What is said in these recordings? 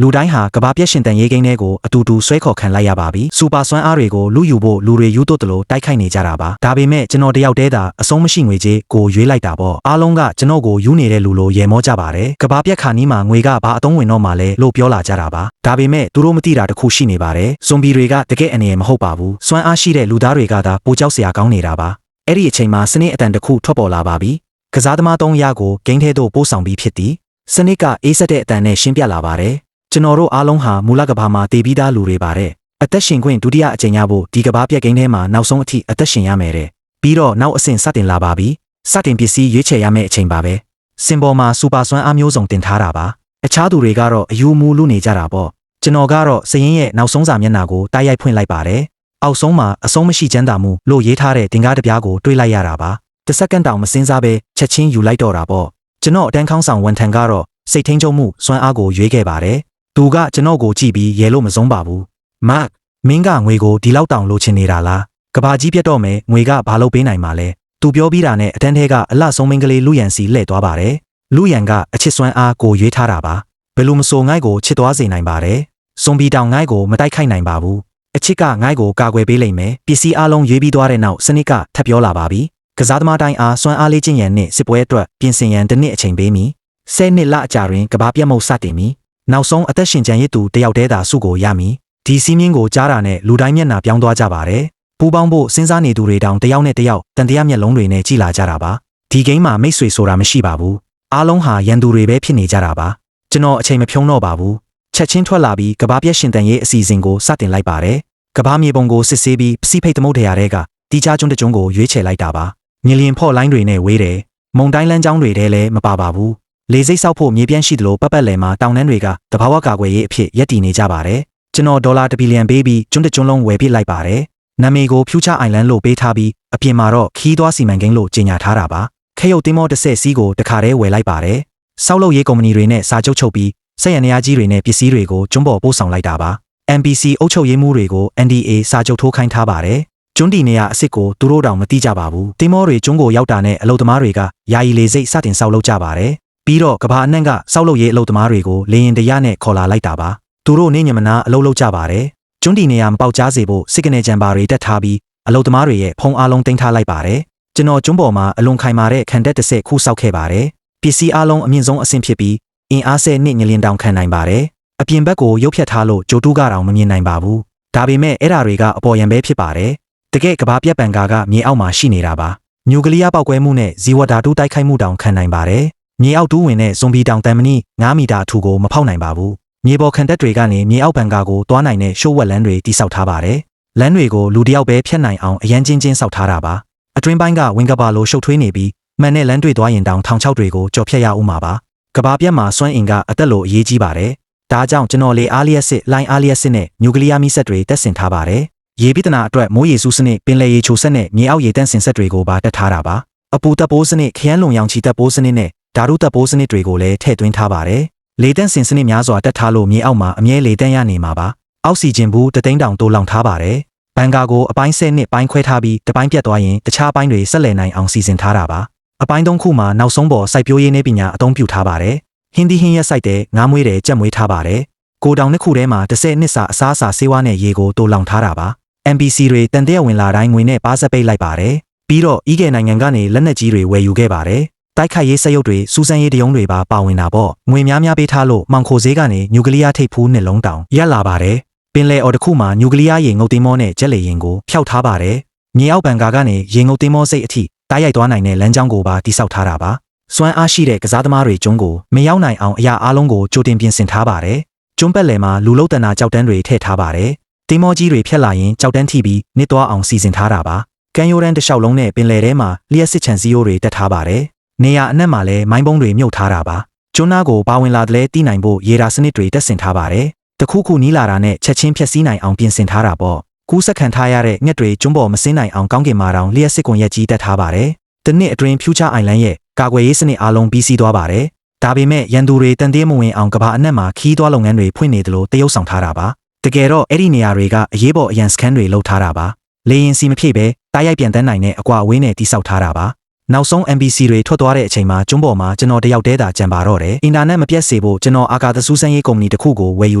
လူတိုင်းဟာကဘာပြက်ရှင်တန်ရေးကိန်းတွေကိုအတူတူဆွဲခေါ်ခံလိုက်ရပါပြီစူပါစွမ်းအားတွေကိုလူယူဖို့လူတွေယူသွတ်တယ်လို့တိုက်ခိုက်နေကြတာပါဒါပေမဲ့ကျွန်တော်တယောက်တည်းသာအဆုံးမရှိငွေကြေးကိုရွေးလိုက်တာပေါ့အားလုံးကကျွန်တော်ကိုယူနေတဲ့လူလိုရေမောကြပါတယ်ကဘာပြက်ခါနီးမှာငွေကဘာအသုံးဝင်တော့မှလဲလို့ပြောလာကြတာပါဒါပေမဲ့သူတို့မသိတာတခုရှိနေပါတယ်ဇွန်ဘီတွေကတကယ်အနေမဟုတ်ပါဘူးစွမ်းအားရှိတဲ့လူသားတွေကသာပိုကြောက်စရာကောင်းနေတာပါအဲ့ဒီအချိန်မှာစနစ်အတန်တစ်ခုထွက်ပေါ်လာပါပြီကစားသမား3ယောက်ကိုဂိမ်းထဲသို့ပို့ဆောင်ပြီးဖြစ်သည်စနစ်ကအေးဆက်တဲ့အတန်နဲ့ရှင်းပြလာပါတယ်ကျွန်တော်တို့အားလုံးဟာမူလကဘာမှာတည်ပြီးသားလူတွေပါတဲ့အသက်ရှင်ခွင့်ဒုတိယအကြိမ်ရဖို့ဒီကဘာပြက်ဂိမ်းထဲမှာနောက်ဆုံးအထိအသက်ရှင်ရမယ်တဲ့ပြီးတော့နောက်အဆင့်စတင်လာပါပြီစတင်ပစ္စည်းရွေးချယ်ရမယ့်အချိန်ပါပဲစင်ပေါ်မှာစူပါစွမ်းအားမျိုးစုံတင်ထားတာပါအခြားသူတွေကတော့အယူမူလူနေကြတာပေါ့ကျွန်တော်ကတော့စရင်ရဲ့နောက်ဆုံးစာမျက်နှာကိုတိုက်ရိုက်ဖွင့်လိုက်ပါတယ်အောက်ဆုံးမှာအဆုံးမရှိချမ်းသာမှုလို့ရေးထားတဲ့တင်ကားတစ်ပြားကိုတွေးလိုက်ရတာပါတစ်စက္ကန့်တောင်မစင်းစားပဲချက်ချင်းယူလိုက်တော့တာပေါ့ကျွန်တော်အတန်းခေါင်းဆောင်ဝန်ထမ်းကတော့စိတ်ထိန်ချုံမှုစွမ်းအားကိုရွေးခဲ့ပါတယ်သူကကျွန်တော်ကိုကြည့်ပြီးရဲလို့မစုံပါဘူးမတ်မင်းကငွေကိုဒီလောက်တောင်လိုချင်နေတာလားကဘာကြီးပြတ်တော့မယ်ငွေကဘာလို့ပေးနိုင်မှာလဲသူပြောပြီးတာနဲ့အတန်းထဲကအလှဆုံးမင်းကလေးလူရန်စီလှည့်သွားပါတယ်လူရန်ကအချစ်စွမ်းအားကိုရွေးထားတာပါဘယ်လိုမဆိုငိုက်ကိုချစ်သွားစေနိုင်ပါတယ်ဇွန်ဘီတောင်ငိုက်ကိုမတိုက်ခိုက်နိုင်ပါဘူးအချစ်ကငိုက်ကိုကာကွယ်ပေးလိမ့်မယ်ပစ္စည်းအလုံးရွေးပြီးသွားတဲ့နောက်စနစ်ကထပ်ပြောလာပါပြီကစားသမားတိုင်းအားစွမ်းအားလေးကျင့်ရန်နဲ့စစ်ပွဲအတွက်ပြင်ဆင်ရန်တစ်နှစ်အချိန်ပေးမည်10နှစ်လအကြာတွင်ကဘာပြတ်မှုစတင်မည်နောက်ဆုံးအသက်ရှင်ကျန်ရစ်သူတယောက်တည်းသာစုကိုရမည်ဒီစီးမြင့်ကိုကြားတာနဲ့လူတိုင်းမျက်နှာပြောင်းသွားကြပါတယ်ပူပေါင်းဖို့စဉ်းစားနေသူတွေတောင်တယောက်နဲ့တယောက်တန်တရားမျက်လုံးတွေနဲ့ကြည်လာကြတာပါဒီဂိမ်းမှာမိတ်ဆွေဆိုတာမရှိပါဘူးအားလုံးဟာရန်သူတွေပဲဖြစ်နေကြတာပါကျွန်တော်အချိန်မဖြုံးတော့ပါဘူးချက်ချင်းထွက်လာပြီးကဘာပြက်ရှင်တန်ရေးအစီအစဉ်ကိုစတင်လိုက်ပါတယ်ကဘာမြေပုံကိုစစ်ဆေးပြီးပစိဖိတ်သမုဒ္ဒရာတွေကတီချာကျွန်းတကျွန်းကိုရွေးချယ်လိုက်တာပါမြလျင်ဖော့လိုင်းတွေနဲ့ဝေးတယ်မုန်တိုင်းလမ်းကြောင်းတွေထဲလည်းမပါပါဘူးလေစိတ်ဆောက်ဖို့မြေပြန့်ရှိသလိုပတ်ပတ်လည်မှာတောင်တန်းတွေကတဘာဝကာကွယ်ရေးအဖြစ်ရပ်တည်နေကြပါတယ်ကျွန်တော်ဒေါ်လာ1 ဘီလီယံပေးပြီးကျွန်းတကျွန်းလုံးဝယ်ပစ်လိုက်ပါတယ်နာမည်ကို Future Island လို့ပေးထားပြီးအပြင်မှာတော့ခီးသွားစီမံကိန်းလို့ကြေညာထားတာပါခရုတ်တင်းမောတစ်ဆက်စီးကိုတခါတည်းဝယ်လိုက်ပါတယ်စောက်လုပ်ရေးကုမ္ပဏီတွေနဲ့စာချုပ်ချုပ်ပြီးစက်ရန်ရာကြီးတွေနဲ့ပစ္စည်းတွေကိုကျွန်းပေါ်ပို့ဆောင်လိုက်တာပါ NBC အုပ်ချုပ်ရေးမှုတွေကို NDA စာချုပ်ထိုးခိုင်းထားပါတယ်ကျွန်းတီနေရအစ်စ်ကိုသူတို့တောင်မသိကြပါဘူးတင်းမောတွေကျွန်းကိုရောက်တာနဲ့အလုပ်သမားတွေကယာယီလေစိတ်စတင်ဆောက်လုပ်ကြပါတယ်ပြီးတော့ကဘာအနှံ့ကစောက်လုပ်ရေးအလုပ်သမားတွေကိုလေရင်တရားနဲ့ခေါ်လာလိုက်တာပါသူတို့နေညမနာအလုပ်လုပ်ကြပါတယ်ကျွန်းတီနေရမပေါက်ကြားစေဖို့စစ်ကနေဂျန်ဘာတွေတက်ထားပြီးအလုပ်သမားတွေရဲ့ဖုံအားလုံးတင်ထားလိုက်ပါတယ်ကျွန်တော်ကျွန်းပေါ်မှာအလွန်ခိုင်မာတဲ့ခံတက်တစ်ဆက်ခုဆောက်ခဲ့ပါတယ်ပစ္စည်းအားလုံးအမြင့်ဆုံးအဆင့်ဖြစ်ပြီးအင်အား10နှစ်ညလင်တောင်ခံနိုင်ပါတယ်အပြင်ဘက်ကိုရုပ်ဖြတ်ထားလို့ဂျိုတူးကတောင်မမြင်နိုင်ပါဘူးဒါပေမဲ့အဲ့ဓာတွေကအပေါ်ယံပဲဖြစ်ပါတယ်တကယ်ကဘာပြက်ပံကာကမြေအောက်မှာရှိနေတာပါညူကလ িয়ার ပောက်ကွဲမှုနဲ့ဇီဝဓာတုတိုက်ခိုက်မှုတောင်ခံနိုင်ပါတယ်မြေအောက်တူးဝင်တဲ့ဇွန်ဘီတောင်တန်မနီ9မီတာအထူကိုမဖောက်နိုင်ပါဘူးမြေပေါ်ခံတက်တွေကနေမြေအောက်ပံကာကိုတွားနိုင်တဲ့ရှိုးဝက်လန်းတွေတိစောက်ထားပါတယ်လမ်းတွေကိုလူတယောက်ပဲဖြတ်နိုင်အောင်အရန်ချင်းဆောက်ထားတာပါအတွင်းပိုင်းကဝင်းကဘာလိုရှုပ်ထွေးနေပြီးမှန်တဲ့လမ်းတွေသွားရင်တောင်ထောင်ချောက်တွေကိုကြော်ဖြတ်ရဦးမှာပါကဘာပြက်မှာစွမ်းအင်ကအသက်လိုအရေးကြီးပါတယ်ဒါကြောင့်ကျွန်တော်လေအားလျက်စစ်လိုင်းအားလျက်စစ်နဲ့ညူကလ িয়ার မီးစက်တွေတက်ဆင်ထားပါတယ်ရေပိတနာအတွက်မိုးရေစုစနစ်ပင်လယ်ရေချိုစက်နဲ့မြေအောက်ရေတန့်စင်စက်တွေကိုပါတက်ထားတာပါအပူတပ်ပိုးစနစ်ခရမ်းလုံရောင်ချီတပ်ပိုးစနစ်နဲ့ဓာတုတပ်ပိုးစနစ်တွေကိုလည်းထည့်သွင်းထားပါတယ်လေတန့်စင်စနစ်များစွာတက်ထားလို့မြေအောက်မှာအမြဲလေတန့်ရနေမှာပါအောက်ဆီဂျင်ဘူးတသိန်းတောင်တိုးလောင်ထားပါတယ်ဘန်ကာကိုအပိုင်း10နှစ်ပိုင်းခွဲထားပြီးတစ်ပိုင်းပြတ်သွားရင်တခြားပိုင်းတွေဆက်လည်နိုင်အောင်စီစဉ်ထားတာပါအပိုင်း3ခုမှာနောက်ဆုံးပေါ်စိုက်ပျိုးရေးနည်းပညာအသုံးပြုထားပါတယ်ဟင်းသီးဟင်းရက်စိုက်တဲ့ငါးမွေးတဲ့ကြက်မွေးထားပါတယ်ကိုတောင်နှစ်ခုထဲမှာ10နှစ်စာအစားအစာဆေးဝါးနဲ့ရေကိုတိုးလောင်ထားတာပါ NBC တွေတန်တဲ့ဝင်လာတိုင်းငွေနဲ့ပါစက်ပိတ်လိုက်ပါတယ်ပြီးတော့ဤကဲနိုင်ငံကနေလက်နက်ကြီးတွေဝယ်ယူခဲ့ပါတယ်တိုက်ခိုက်ရေးစက်ရုပ်တွေစူးစမ်းရေးတရုံးတွေပါပါဝင်တာပေါ့ငွေများများပေးထားလို့မှောင်ခိုဈေးကနေညူကလ িয়ার ထိပ်ဖူးနှစ်လုံးတောင်ရက်လာပါတယ်ပင်လယ်အော်တစ်ခုမှာညူကလ িয়ার ရေငုတ်တင်းမောနဲ့ဂျက်လေရင်ကိုဖျောက်ထားပါတယ်မြေအောက်ဘန်ကာကနေရေငုတ်တင်းမောစိတ်အထိတိုက်ရိုက်သွားနိုင်တဲ့လမ်းကြောင်းကိုပါတိစောက်ထားတာပါစွမ်းအားရှိတဲ့ကစားသမားတွေကျွန်းကိုမရောက်နိုင်အောင်အရာအားလုံးကိုကြိုတင်ပြင်ဆင်ထားပါတယ်ကျွန်းပတ်လည်မှာလူလုံးတန်တာကြောက်တန်းတွေထည့်ထားပါတယ်တင်းမောကြီးတွေဖြတ်လာရင်ကြောက်တန်းထိပြီးနစ်သွားအောင်စီစဉ်ထားတာပါကမ်းရိုးတန်းတစ်လျှောက်လုံးနဲ့ပင်လယ်ထဲမှာလျှက်စစ်ချန်စီယိုတွေတက်ထားပါတယ်နေရာအနှံ့မှာလည်းမိုင်းပုံးတွေမြုပ်ထားတာပါကျွန်းသားကိုပါဝင်လာတဲ့လဲတီးနိုင်ဖို့ရေဒါစနစ်တွေတက်ဆင်ထားပါတယ်တခုခုနီးလာတာနဲ့ချက်ချင်းဖြတ်စည်းနိုင်အောင်ပြင်ဆင်ထားတာပေါ့ကူးစက်ခံထားရတဲ့ငှက်တွေကျွန်းပေါ်မစင်းနိုင်အောင်ကောင်းကင်မာတောင်လျှက်စစ်ကွန်ရက်ကြီးတက်ထားပါတယ်တနစ်အတွင်း Future Island ရဲ့ကာကွယ်ရေးစနစ်အားလုံးပြီးစီးသွားပါတယ်ဒါပေမဲ့ရန်သူတွေတန်သေးမဝင်အောင်ကဘာအနှံ့မှာခီးသွားလုပ်ငန်းတွေဖွင့်နေတယ်လို့တရုတ်ဆောင်ထားတာပါတကယ်တော့အဲ့ဒီနေရာတွေကအရေးပေါ်အရန်စကန်တွေလှုပ်ထားတာပါလေရင်စီမဖြည့်ပဲတားရိုက်ပြန်တန်းနိုင်တဲ့အကွာအဝေးနဲ့တိစောက်ထားတာပါ နောက်ဆုံး MBC တွေထွက်သွားတဲ့အချိန်မှာကျွန်းပေါ်မှာကျွန်တော်တယောက်တည်းသာကြံပါတော့တယ်အင်တာနက်မပြတ်စေဖို့ကျွန်တော်အာကာသစူးစမ်းရေးကုမ္ပဏီတစ်ခုကိုဝယ်ယူ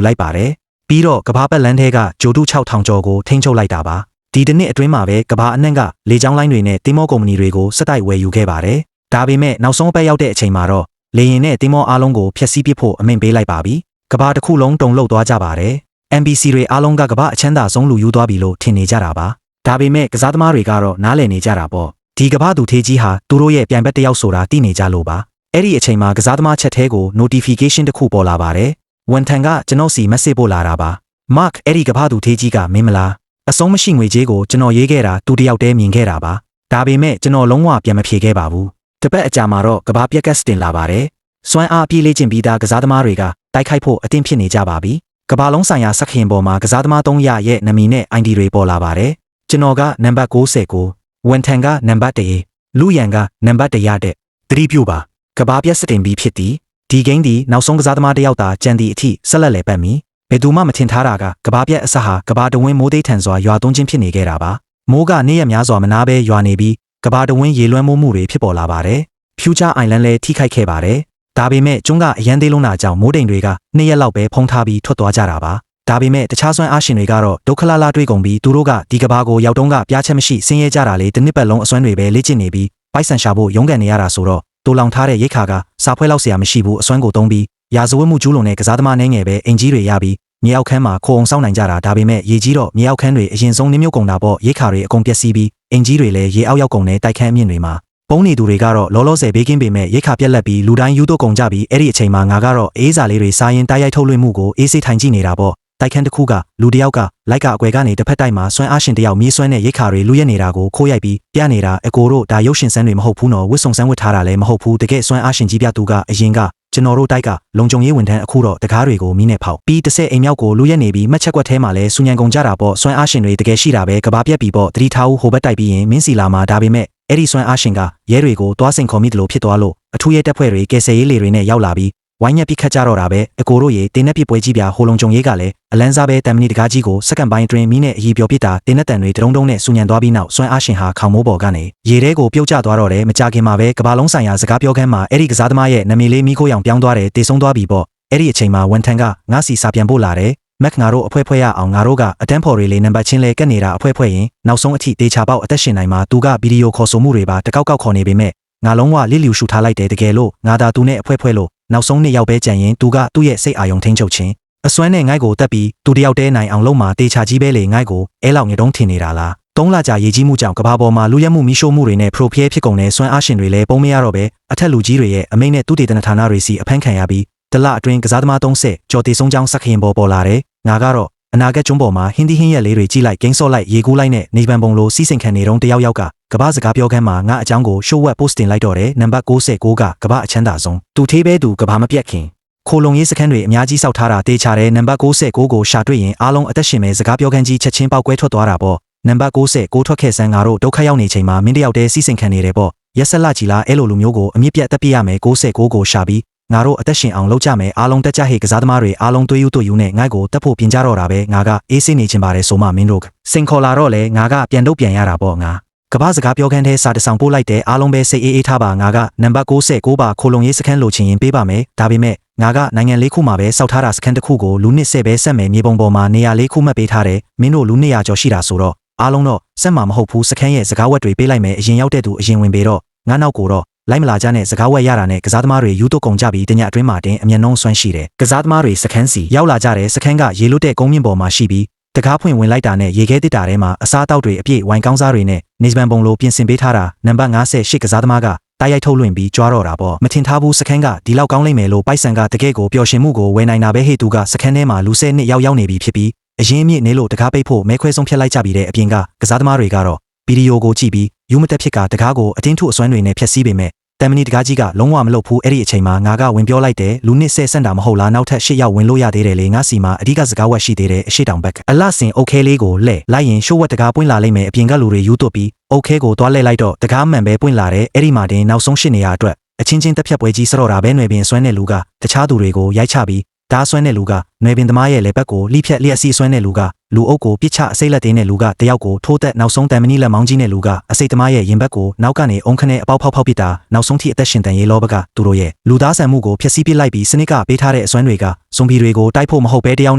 လိုက်ပါတယ်ပြီးတော့ကဘာပတ်လန်းထဲကဂျိုတု6000ကျော်ကိုထိန်းချုပ်လိုက်တာပါဒီတစ်နှစ်အတွင်းမှာပဲကဘာအနှံ့ကလေကြောင်းလိုင်းတွေနဲ့တင်မောကုမ္ပဏီတွေကိုစက်တိုက်ဝယ်ယူခဲ့ပါတယ်ဒါပေမဲ့နောက်ဆုံးအပတ်ရောက်တဲ့အချိန်မှာတော့လေယာဉ်နဲ့တင်မောအားလုံးကိုဖျက်ဆီးပစ်ဖို့အမိန့်ပေးလိုက်ပါပြီကဘာတစ်ခုလုံးတုန်လှုပ်သွားကြပါတယ် MBC တွေအားလုံးကကဘာအချမ်းသာဆုံးလူယူသွားပြီလို့ထင်နေကြတာပါဒါပေမဲ့ကစားသမားတွေကတော့နားလည်နေကြတာပေါ့ဒီကဘာသူထေးကြီးဟာသူတို့ရဲ့ပြိုင်ဘက်တစ်ယောက်ဆိုတာသိနေကြလို့ပါအဲ့ဒီအချိန်မှာကစားသမားချက်သေးကို notification တစ်ခုပေါ်လာပါတယ်ဝန်ထန်ကကျွန်တော်စီ message ပို့လာတာပါ Mark အဲ့ဒီကဘာသူထေးကြီးကမင်းမလားအဆုံးမရှိငွေကြေးကိုကျွန်တော်ရေးခဲ့တာသူတယောက်တည်းမြင်ခဲ့တာပါဒါပေမဲ့ကျွန်တော်လုံးဝပြန်မဖြေခဲ့ပါဘူးတပတ်အကြာမှာတော့ကဘာပြက်ကတ်တင်လာပါတယ်စွမ်းအားအပြည့်လေ့ကျင့်ပြီးသားကစားသမားတွေကတိုက်ခိုက်ဖို့အသင့်ဖြစ်နေကြပါပြီကဘာလုံးဆိုင်ရာစက္ကန့်ပေါ်မှာကစားသမား300ရဲ့နာမည်နဲ့ ID တွေပေါ်လာပါတယ်ကျွန်တော်ကနံပါတ်69ဝန်ထန်ကနံပါတ်1လူရန်ကနံပါတ်100တဲ့သတိပြုပါကဘာပြက်စတင်ပြီးဖြစ်သည်ဒီဂိမ်းဒီနောက်ဆုံးကစားသမားတစ်ယောက်သာကြံသည့်အထိဆက်လက်လည်ပတ်မီဘယ်သူမှမထင်ထားတာကကဘာပြက်အစဟာကဘာတဝင်းမိုးသိထန်စွာရွာသွန်းခြင်းဖြစ်နေခဲ့တာပါမိုးကနေ့ရက်များစွာမနာပဲရွာနေပြီးကဘာတဝင်းရေလွှမ်းမိုးမှုတွေဖြစ်ပေါ်လာပါတယ်ဖျူချာအိုင်လန်လည်းထိခိုက်ခဲ့ပါတယ်ဒါပေမဲ့ကျွန်းကအရန်သေးလုံးတာကြောင့်မိုးတိမ်တွေက2ရက်လောက်ပဲဖုံးထားပြီးထွက်သွားကြတာပါဒါပေမဲ့တခြားစွမ်းအားရှင်တွေကတော့ဒုက္ခလာလာတွေးကုန်ပြီးသူတို့ကဒီကဘာကိုရောက်တုန်းကပြားချက်မရှိဆင်းရဲကြတာလေတစ်နှစ်ပတ်လုံးအစွမ်းတွေပဲလေ့ကျင့်နေပြီးပိုက်ဆန်ရှာဖို့ရုန်းကန်နေရတာဆိုတော့တိုးလောင်ထားတဲ့ရိတ်ခါကစာဖွဲလောက်เสียမရှိဘူးအစွမ်းကိုသုံးပြီးရာဇဝတ်မှုကျူးလွန်တဲ့ကစားသမားနှင်းငယ်ပဲအင်ကြီးတွေရပြီးမြေအောက်ခန်းမှာခိုအောင်စောင့်နိုင်ကြတာဒါပေမဲ့ရေကြီးတော့မြေအောက်ခန်းတွေအရင်ဆုံးနှင်းမြုပ်ကုန်တာပေါ့ရိတ်ခါတွေအကုန်ပျက်စီးပြီးအင်ကြီးတွေလည်းရေအောက်ရောက်ကုန်တဲ့တိုက်ခန်းအမြင့်တွေမှာပုံနေသူတွေကတော့လောလောဆယ်ဘေးကင်းပေမဲ့ရိတ်ခါပြက်လက်ပြီးလူတိုင်းယူတော့ကုန်ကြပြီးအဲ့ဒီအချိန်မှာငါကတော့အေးစာလေးတွေစားရင်တိုက်ရိုက်ထုတ်လွှင့်မှုကိုအေးဆေးထိုင်ကြည့်နေတာပေါ့တိုက်ခန်းတစ်ခုကလူတစ်ယောက်ကလိုက်ကအကွယ်ကနေတစ်ဖက်တိုက်မှာစွမ်းအားရှင်တစ်ယောက်မြေးစွမ်းတဲ့ရိတ်ခါတွေလူရက်နေတာကိုခိုးရိုက်ပြီးပြနေတာအကိုတို့ဒါရုပ်ရှင်ဆန်းတွေမဟုတ်ဘူးနော်ဝစ်ဆုံဆန်းဝစ်ထားတာလည်းမဟုတ်ဘူးတကယ်စွမ်းအားရှင်ကြီးပြသူကအရင်ကကျွန်တော်တို့တိုက်ကလုံခြုံရေးဝန်ထမ်းအခုတော့တကားတွေကိုမီးနဲ့ဖောက်ပြီး30အိမ်မြောက်ကိုလူရက်နေပြီးမှတ်ချက်ကွက်ထဲမှာလဲစူညံကုန်ကြတာပေါ့စွမ်းအားရှင်တွေတကယ်ရှိတာပဲကဘာပြက်ပြီးပေါ့သတိထားဦးဟိုဘက်တိုက်ပြီးရင်မင်းစီလာမှာဒါပေမဲ့အဲ့ဒီစွမ်းအားရှင်ကရဲတွေကိုတွားစင်ခေါ်မိတယ်လို့ဖြစ်သွားလို့အထူးရဲတပ်ဖွဲ့တွေကယ်ဆယ်ရေးလေတွေနဲ့ရောက်လာပြီးဝိုင်းညက်ပြစ်ခတ်ကြတော့တာပဲအကိုတို့ရေတင်းနဲ့ပြပွဲကြီးပြဟိုလုံကြုံရေးကလည်းအလန်းစားပဲတမ်မနီတကားကြီးကိုစက္ကန့်ပိုင်းအတွင်းမီးနဲ့အကြီးပြောပြစ်တာတင်းနဲ့တန်တွေတုံးတုံးနဲ့စူညံသွားပြီးနောက်စွမ်းအားရှင်ဟာခေါင်မိုးပေါ်ကနေရေထဲကိုပြုတ်ကျသွားတော့တယ်မကြခင်မှာပဲကဘာလုံးဆိုင်ရာစကားပြောခန်းမှာအဲ့ဒီကစားသမားရဲ့နာမည်လေးမိခိုးရောင်ပြောင်းသွားတယ်တေဆုံးသွားပြီပေါ့အဲ့ဒီအချိန်မှာဝန်ထန်ကငါစီစာပြန်ပို့လာတယ်မက်ငါတို့အဖွဲဖွဲရအောင်ငါတို့ကအတန်းဖော်တွေလေးနံပါတ်ချင်းလဲကက်နေတာအဖွဲဖွဲရင်နောက်ဆုံးအထိတေချာပေါက်အသက်ရှင်နိုင်မှာသူကဗီဒီယိုခေါ်ဆိုမှုတွေပါတကောက်ကောက်ခေါ်နေပေမဲ့ငါလုံးဝလစ်လျူရှူထားလိုက်တယ်တကယ်လို့ငါသာသူနဲ့အဖွဲဖွဲလို့နောက်ဆုံးနှစ်ယောက်ပဲကြံရင်သူကသူ့ရဲ့စိတ်အာရုံထိန်းချုပ်ခြင်းအစွမ်းနဲ့ငိုက်ကိုတက်ပြီးသူတယောက်တည်းနိုင်အောင်လုပ်မှာတေချာကြီးပဲလေငိုက်ကိုအဲလောက်ညတုံးထင်နေတာလား3လကြာရေကြီးမှုကြောင့်ကဘာပေါ်မှာလူရက်မှုမီးရှို့မှုတွေနဲ့ပရိုဖီယဲဖြစ်ကုန်တဲ့စွမ်းအားရှင်တွေလည်းပုံမရတော့ပဲအထက်လူကြီးတွေရဲ့အမိန့်နဲ့သူတေသနဌာနတွေစီအဖမ်းခံရပြီးတလအတွင်းကစားသမား30ကျော်တေဆုံးကြောင်းစက္ကရင်ပေါ်လာတယ်ငါကတော့အနာဂတ်ကျွန်းပေါ်မှာဟင်းသီးဟင်းရက်လေးတွေကြီးလိုက်ဂိမ်းဆော့လိုက်ရေကူးလိုက်နဲ့နေပန်ပုံလိုစီးစိမ်ခံနေတုံးတယောက်ကကဘာစကားပြောခန်းမှာငါအကြောင်းကိုရှိုးဝက်ပို့စ်တင်လိုက်တော့တယ်နံပါတ်69ကကဘာအချမ်းသာဆုံးသူသေးပဲသူကဘာမပြတ်ခင်ခိုလုံရေးစခန်းတွေအများကြီးစောက်ထားတာတေချာတဲ့နံပါတ်69ကိုရှာတွေ့ရင်အားလုံးအသက်ရှင်မဲ့စကားပြောခန်းကြီးချက်ချင်းပေါက်ကွဲထွက်သွားတာပေါ့နံပါတ်69ထွက်ခဲ့စမ်းငါတို့ဒုက္ခရောက်နေချိန်မှာမင်းတယောက်တည်းစီးစိမ်ခံနေတယ်ပေါ့ရက်ဆက်လာကြီးလားအဲ့လိုလူမျိုးကိုအမြင့်ပြတ်တက်ပြရမယ်69ကိုရှာပြီးငါတို့အသက်ရှင်အောင်လုပ်ကြမယ်အားလုံးတက်ကြဟေကစားသမားတွေအားလုံးတွေးယူတို့ယူနဲ့ငါ့ကိုတက်ဖို့ပြင်ကြတော့တာပဲငါကအေးစိနေချင်ပါတယ်ဆိုမှမင်းတို့စင်ခေါ်လာတော့လေငါကပြန်တော့ပြန်ရတာပေါ့ငါကဘာစကားပြောခန်းထဲစာတစောင်ပို့လိုက်တဲ့အားလုံးပဲစိတ်အေးအေးထားပါငါကနံပါတ်69ပါခိုလုံရေးစခန်းလိုချင်ရင်ပေးပါမယ်ဒါပေမဲ့ငါကနိုင်ငံလေးခုမှာပဲစောက်ထားတာစခန်းတစ်ခုကိုလူနှစ်10ပဲဆက်မယ်မြေပုံပေါ်မှာနေရာလေးခုမှတ်ပေးထားတယ်မင်းတို့လူ200ကျော်ရှိတာဆိုတော့အားလုံးတော့ဆက်မှာမဟုတ်ဘူးစခန်းရဲ့စကားဝက်တွေပေးလိုက်မယ်အရင်ရောက်တဲ့သူအရင်ဝင်ပေတော့ငါနောက်ကိုတော့လိုက်မလာကြနဲ့စကားဝက်ရတာနဲ့ကစားသမားတွေယူတော့ကုန်ကြပြီးတညအတွင်းမှာတင်အမျက်နှုံးဆွမ်းရှိတယ်ကစားသမားတွေစခန်းစီရောက်လာကြတဲ့စခန်းကရေလွတ်တဲ့ကုန်းမြင့်ပေါ်မှာရှိပြီးတကားဖွင့်ဝင်လိုက်တာနဲ့ရေခဲတစ်တာထဲမှာအစားအသောက်တွေအပြည့်ဝိုင်ကောင်းစားတွေနဲ့နေစပန်ပုံလိုပြင်ဆင်ပေးထားတာနံပါတ်58ကစားသမားကတိုက်ရိုက်ထုတ်လွှင့်ပြီးကြွားတော့တာပေါ့မထင်ထားဘူးစခန်းကဒီလောက်ကောင်းလိမ့်မယ်လို့ပိုက်ဆန်ကတကယ့်ကိုပျော်ရွှင်မှုကိုဝယ်နိုင်တာပဲဟေ့သူကစခန်းထဲမှာလူ10နှစ်ရောက်နေပြီဖြစ်ပြီးအရင်မြင့်နေလို့တကားပိတ်ဖို့မဲခွဲဆုံးဖြတ်လိုက်ကြပြီးတဲ့အပြင်ကကစားသမားတွေကတော့ဗီဒီယိုကိုကြည့်ပြီးယူမတက်ဖြစ်ကတကားကိုအတင်းထုအစွမ်းတွေနဲ့ဖျက်ဆီးပေမဲ့တမ်မနီတကားကြီးကလုံးဝမလုပ်ဘူးအဲ့ဒီအချိန်မှာငါကဝင်ပြောလိုက်တယ်လူနှစ်10ဆန့်တာမဟုတ်လားနောက်ထပ်10ရောက်ဝင်လို့ရသေးတယ်လေငါစီမှာအဓိကစကားဝက်ရှိသေးတယ်အရှိတောင်ဘက်အလဆင်โอเคလေးကိုလှဲ့လိုက်ရင်ရှိုးဝက်တကားပွင့်လာလိမ့်မယ်အပြင်ကလူတွေယူသွတ်ပြီးโอเคကိုတွားလှည့်လိုက်တော့တကားမှန်ပဲပွင့်လာတယ်အဲ့ဒီမှာတင်နောက်ဆုံးရှစ်နေရအတွက်အချင်းချင်းတက်ဖြတ်ပွဲကြီးစတော့တာပဲຫນွေပင်ဆွဲနေလူကတခြားသူတွေကိုရိုက်ချပြီး ဒါဆွဲတဲ့လူကနွယ်ပင်သမားရဲ့လက်ပတ်ကိုလှိဖြတ်လျက်စီးဆွဲတဲ့လူကလူအုပ်ကိုပြစ်ချအစိတ်လက်တင်းတဲ့လူကတယောက်ကိုထိုးသက်နောက်ဆုံးတန်မနီလက်မောင်းကြီးတဲ့လူကအစိတ်သမားရဲ့ရင်ဘတ်ကိုနောက်ကနေအုံခနဲ့အပေါက်ဖောက်ပစ်တာနောက်ဆုံးထိအသက်ရှင်တန်ရေးလောဘကသူတို့ရဲ့လူသားဆန်မှုကိုဖျက်ဆီးပစ်လိုက်ပြီးစနစ်ကပေးထားတဲ့အစွမ်းတွေကဇွန်ဘီတွေကိုတိုက်ဖို့မဟုတ်ဘဲတယောက်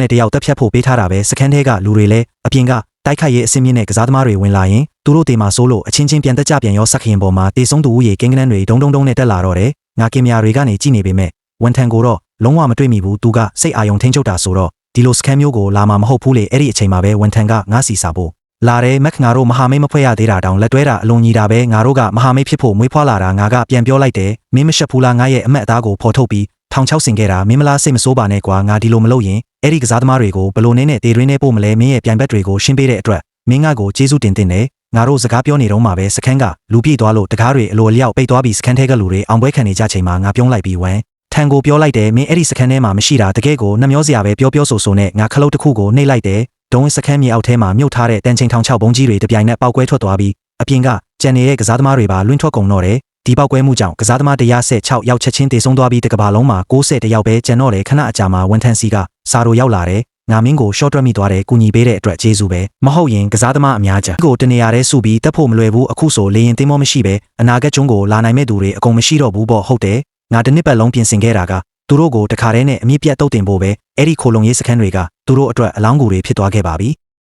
နဲ့တယောက်တက်ဖြတ်ဖို့ပေးထားတာပဲစခန်းထဲကလူတွေလည်းအပြင်ကတိုက်ခိုက်ရေးအစင်းမြင့်တဲ့ကစားသမားတွေဝင်လာရင်သူတို့တေမှာဆိုလို့အချင်းချင်းပြန်တက်ကြပြန်ရောစက္ကရင်ပေါ်မှာတေဆုံးသူဦးရေကိန်းကနန်းတွေဒုံနဲ့တက်လာတော့တယ်ငါကင်မရာတွေကနေကြည့်နေပေမဲ့ဝန်ထန်ကိုတော့လုံးဝမတွေ့မိဘူးသူကစိတ်အာယုံထိန်းချုပ်တာဆိုတော့ဒီလိုစခန်းမျိုးကိုလာမှာမဟုတ်ဘူးလေအဲ့ဒီအချိန်မှာပဲဝန်ထန်ကငါစီစာဖို့လာတယ်မက်ငါတို့မဟာမိတ်မဖွဲ့ရသေးတာတောင်လက်တွဲတာအလွန်ကြီးတာပဲငါတို့ကမဟာမိတ်ဖြစ်ဖို့မွေးဖွားလာတာငါကပြန်ပြောလိုက်တယ်မင်းမရှက်ဘူးလားငါရဲ့အမတ်အသားကိုဖော်ထုတ်ပြီးထောင်ချောက်ဆင်ခဲ့တာမင်းမလားစိတ်မဆိုးပါနဲ့ကွာငါဒီလိုမလုပ်ရင်အဲ့ဒီကစားသမားတွေကိုဘလို့နဲ့တေတွင်းနဲ့ပို့မလဲမင်းရဲ့ပြိုင်ဘက်တွေကိုရှင်းပေးတဲ့အတွက်မင်းကကိုကျေးဇူးတင်တယ်ငါတို့စကားပြောနေတော့မှပဲစခန်းကလူပြည့်သွားလို့တကားတွေအလိုအလျောက်ပိတ်သွားပြီးစခန်းထဲကလူတွေအောင်ပွဲခံနေကြချိန်မှာငါပြုံးလိုက်ပြီးဝမ်းထန်ကိုပြောလိုက်တယ်မင်းအဲ့ဒီစခန်းထဲမှာမရှိတာတကယ်ကိုနှမျောစရာပဲပြောဆိုနဲ့ငါခလုတ်တစ်ခုကိုနှိပ်လိုက်တယ်ဒုံးစခန်းမြေအောက်ထဲမှာမြုပ်ထားတဲ့တန်ချိန်ထောင်6ဘုံကြီးတွေတပြိုင်နက်ပေါက်ကွဲထွက်သွားပြီးအပြင်ကကြံနေတဲ့ကစားသမားတွေပါလွင့်ထွက်ကုန်တော့တယ်ဒီပေါက်ကွဲမှုကြောင့်ကစားသမား116ယောက်ချက်ချင်းတေဆုံးသွားပြီးတကဘာလုံးမှာ90ယောက်ပဲကျန်တော့တယ်ခဏအကြာမှာဝန်ထန်စီကစာရိုရောက်လာတယ်ငါမင်းကိုရှော့တွက်မိသွားတယ်ကူညီပေးတဲ့အတွက်ကျေးဇူးပဲမဟုတ်ရင်ကစားသမားအများကြီးကိုတနေရာတည်းစုပြီးတက်ဖို့မလွယ်ဘူးအခုဆိုလေရင်သင်းမောမရှိပဲအနာဂတ်ကျွန်းကိုလာနိုင်မဲ့သူတွေအကုန်မရှိတော့ဘူးပေါ့ဟုတ်တယ်ငါတစ်နှစ်ပတ်လုံးပြင်ဆင်ခဲ့တာကသူတို့ကိုတခါတည်းနဲ့အမြင့်ပြတ်တုတ်တင်ဖို့ပဲအဲ့ဒီခိုလုံရေးစခန်းတွေကသူတို့အတွက်အလောင်းကူတွေဖြစ်သွားခဲ့ပါပြီ